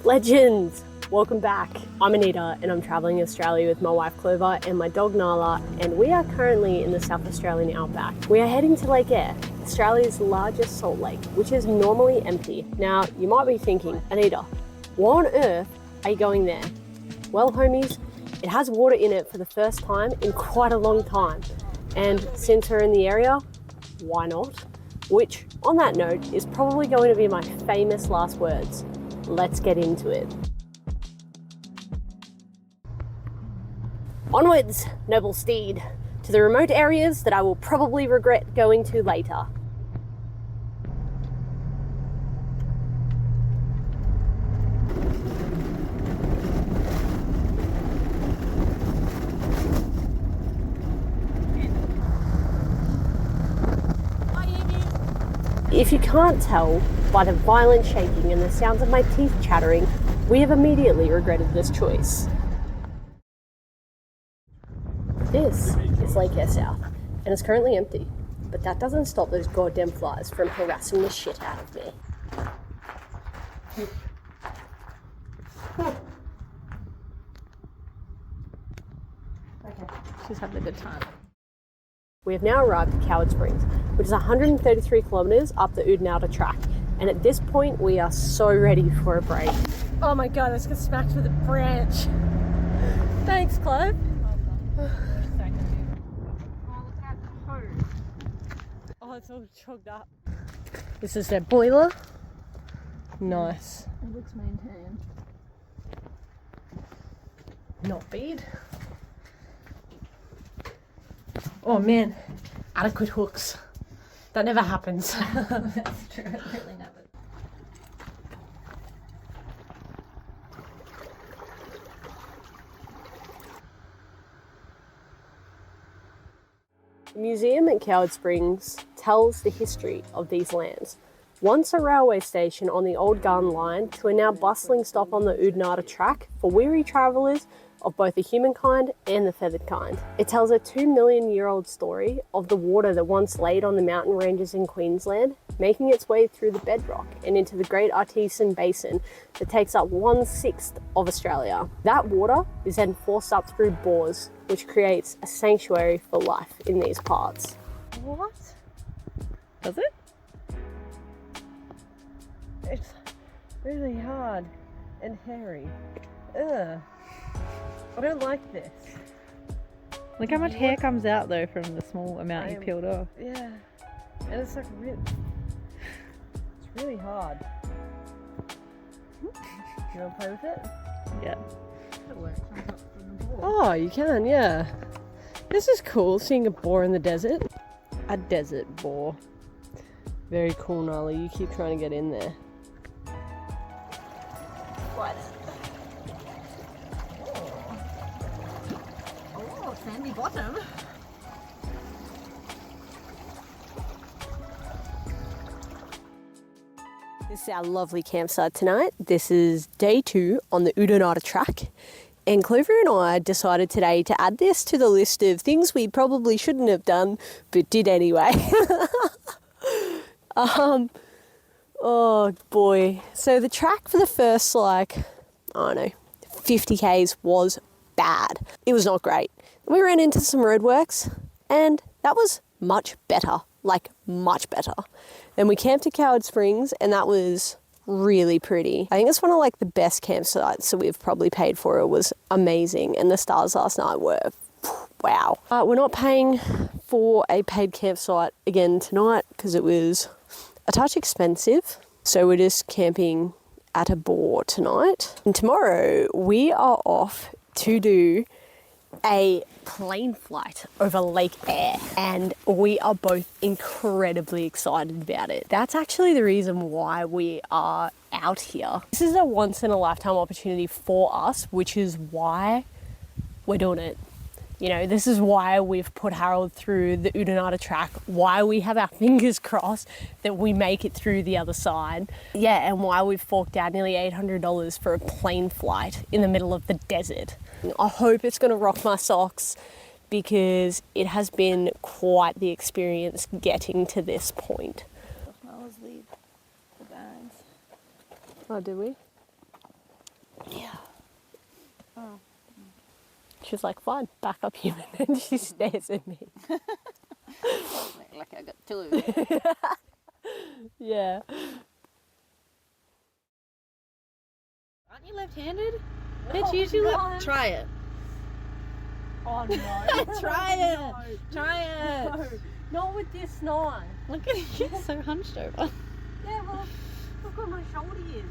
Legends! Welcome back. I'm Anita and I'm travelling Australia with my wife Clover and my dog Nala, and we are currently in the South Australian outback. We are heading to Lake Eyre, Australia's largest salt lake, which is normally empty. Now, you might be thinking, Anita, why on earth are you going there? Well, homies, it has water in it for the first time in quite a long time. And since we're in the area, why not? Which, on that note, is probably going to be my famous last words. Let's get into it. Onwards, noble steed, to the remote areas that I will probably regret going to later. If you can't tell by the violent shaking and the sounds of my teeth chattering, we have immediately regretted this choice. This is Lake Eyre South, and it's currently empty, but that doesn't stop those goddamn flies from harassing the shit out of me. Okay, she's having a good time. We have now arrived at Coward Springs, which is 133 kilometres up the Oodnadatta track, and at this point we are so ready for a break. Oh my god, I just got smacked with a branch. Thanks, Clove. Oh, it's all chugged up. This is their boiler. Nice. It looks maintained. Not bad. Oh man, adequate hooks. That never happens. That's true, it really never. The museum at Coward Springs tells the history of these lands. Once a railway station on the old Gun line to a now bustling stop on the Oodnadatta track for weary travellers of both the humankind and the feathered kind. It tells a 2 million-year-old story of the water that once laid on the mountain ranges in Queensland, making its way through the bedrock and into the Great Artesian Basin that takes up 1/6 of Australia. That water is then forced up through bores, which creates a sanctuary for life in these parts. What? Does it? It's really hard and hairy. Ugh. I don't like this. Look how much hair comes out though from the small amount you peeled off. Yeah. And it's like it's really hard. You want to play with it? Yeah. Oh, you can, yeah. This is cool, seeing a boar in the desert. A desert boar. Very cool, Nolly. You keep trying to get in there. What? Oh, sandy bottom. This is our lovely campsite tonight. This is day 2 on the Oodnadatta track. And Clover and I decided today to add this to the list of things we probably shouldn't have done, but did anyway. Oh boy. So the track for the first, 50 Ks was bad. It was not great. We ran into some roadworks, and that was much better. Much better. Then we camped at Coward Springs, and that was really pretty. I think it's one of the best campsites that we've probably paid for. It was amazing, and the stars last night were wow. We're not paying for a paid campsite again tonight because it was a touch expensive, so we're just camping at a bore tonight. And tomorrow we are off to do a plane flight over Lake Eyre, and we are both incredibly excited about it. That's actually the reason why we are out here. This is a once-in-a-lifetime opportunity for us, which is why we're doing it. You know, this is why we've put Harold through the Oodnadatta track, why we have our fingers crossed that we make it through the other side. Yeah, and why we've forked out nearly $800 for a plane flight in the middle of the desert. I hope it's going to rock my socks because it has been quite the experience getting to this point. I always leave the bags. Oh, did we? Yeah. Oh. She's like, fine, back up human. And she stares at me. Like I got two of you. Yeah. Aren't you left-handed? No, Bitch, usually no. Try it. Oh no. Try it. Try it. No. Not with this knife. Look at you, so hunched over. Yeah, well, look where my shoulder is.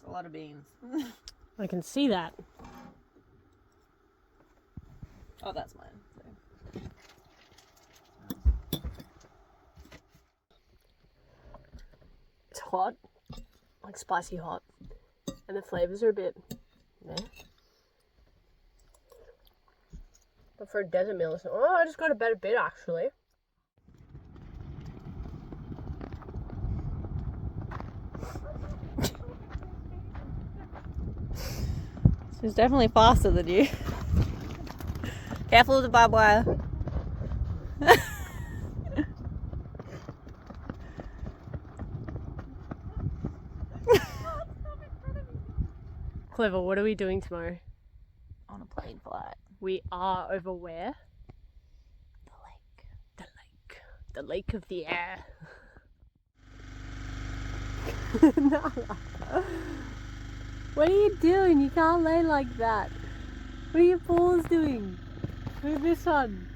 A lot of beans. I can see that. Oh, that's mine. So. It's hot, like spicy hot, and the flavors are a bit meh. But for a desert meal, it's oh, I just got a better bit actually. She's definitely faster than you. Careful with the barbed wire. Clever, what are we doing tomorrow? On a plane flight. We are over where? The lake. The lake. The lake of the air. No. What are you doing? You can't lay like that. What are your paws doing? Look at this one.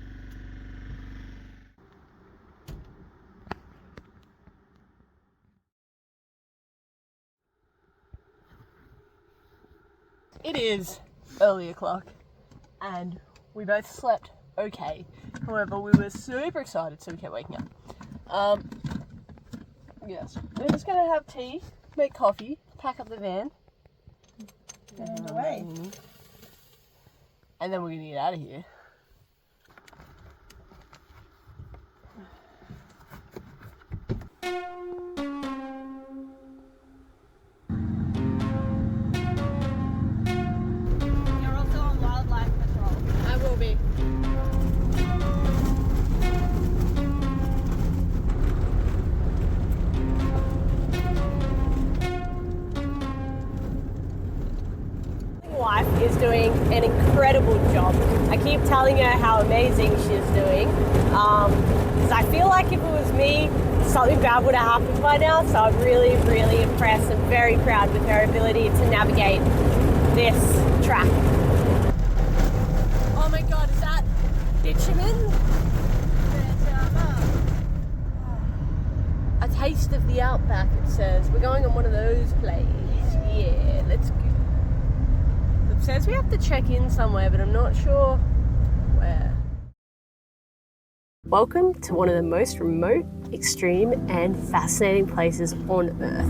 It is early o'clock and we both slept okay. However, we were super excited, so we kept waking up. Yes, we're just gonna have tea, make coffee, pack up the van, and away. And then we're gonna get out of here. You're also on wildlife patrol. I will be. Wife is doing an incredible job. I keep telling her how amazing she's doing. Because I feel like if it was me, something bad would have happened by now. So I'm really, really impressed and very proud with her ability to navigate this track. Oh my God, is that bitumen? A taste of the outback, it says. We're going on one of those plays. Yeah, let's go. It says we have to check in somewhere, but I'm not sure where. Welcome to one of the most remote, extreme, and fascinating places on Earth.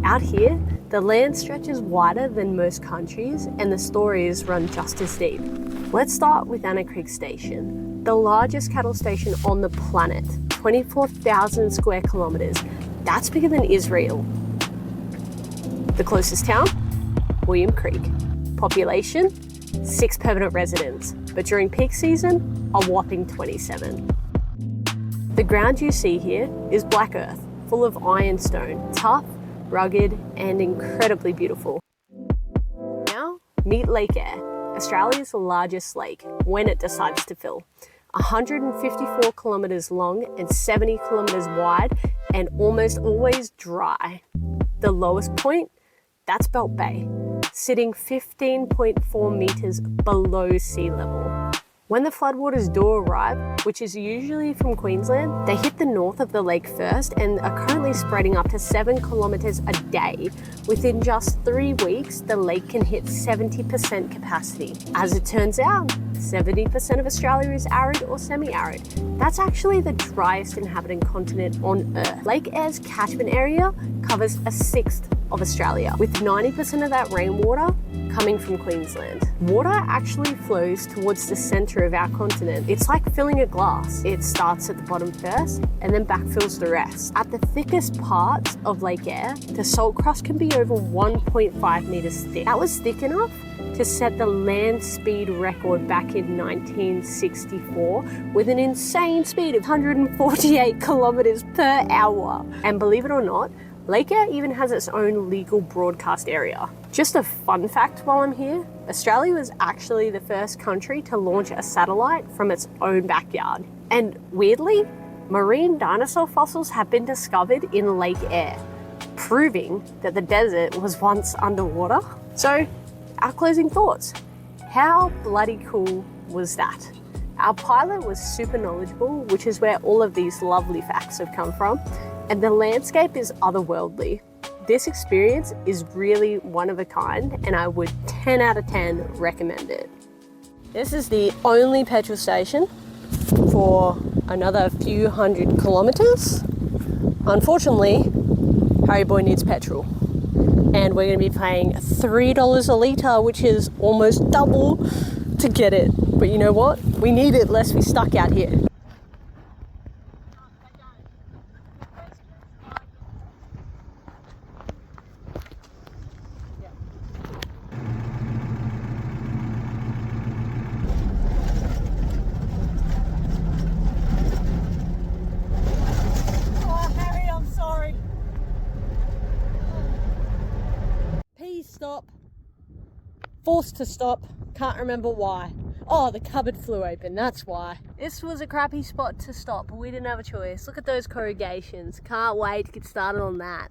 Out here, the land stretches wider than most countries, and the stories run just as deep. Let's start with Anna Creek Station, the largest cattle station on the planet, 24,000 square kilometers. That's bigger than Israel. The closest town, William Creek. Population, 6 permanent residents, but during peak season, a whopping 27. The ground you see here is black earth, full of ironstone, tough, rugged, and incredibly beautiful. Now, meet Lake Eyre, Australia's largest lake, when it decides to fill. 154 kilometres long and 70 kilometres wide, and almost always dry. The lowest point, that's Belt Bay, sitting 15.4 metres below sea level. When the floodwaters do arrive, which is usually from Queensland, they hit the north of the lake first and are currently spreading up to 7 kilometres a day. Within just 3 weeks, the lake can hit 70% capacity. As it turns out, 70% of Australia is arid or semi-arid. That's actually the driest inhabited continent on Earth. Lake Eyre's catchment area covers a sixth of Australia, with 90% of that rainwater coming from Queensland. Water actually flows towards the centre of our continent. It's like filling a glass. It starts at the bottom first and then backfills the rest. At the thickest parts of Lake Eyre, the salt crust can be over 1.5 metres thick. That was thick enough to set the land speed record back in 1964 with an insane speed of 148 kilometres per hour. And believe it or not, Lake Eyre even has its own legal broadcast area. Just a fun fact while I'm here, Australia was actually the first country to launch a satellite from its own backyard. And weirdly, marine dinosaur fossils have been discovered in Lake Eyre, proving that the desert was once underwater. So, our closing thoughts. How bloody cool was that? Our pilot was super knowledgeable, which is where all of these lovely facts have come from, and the landscape is otherworldly. This experience is really one of a kind, and I would 10 out of 10 recommend it. This is the only petrol station for another few hundred kilometres. Unfortunately, Harry Boy needs petrol. And we're going to be paying $3 a litre, which is almost double to get it. But you know what? We need it lest we stuck out here. Oh, Harry, I'm sorry. Stop. Forced to stop. Can't remember why. Oh, the cupboard flew open, that's why. This was a crappy spot to stop, but we didn't have a choice. Look at those corrugations. Can't wait to get started on that.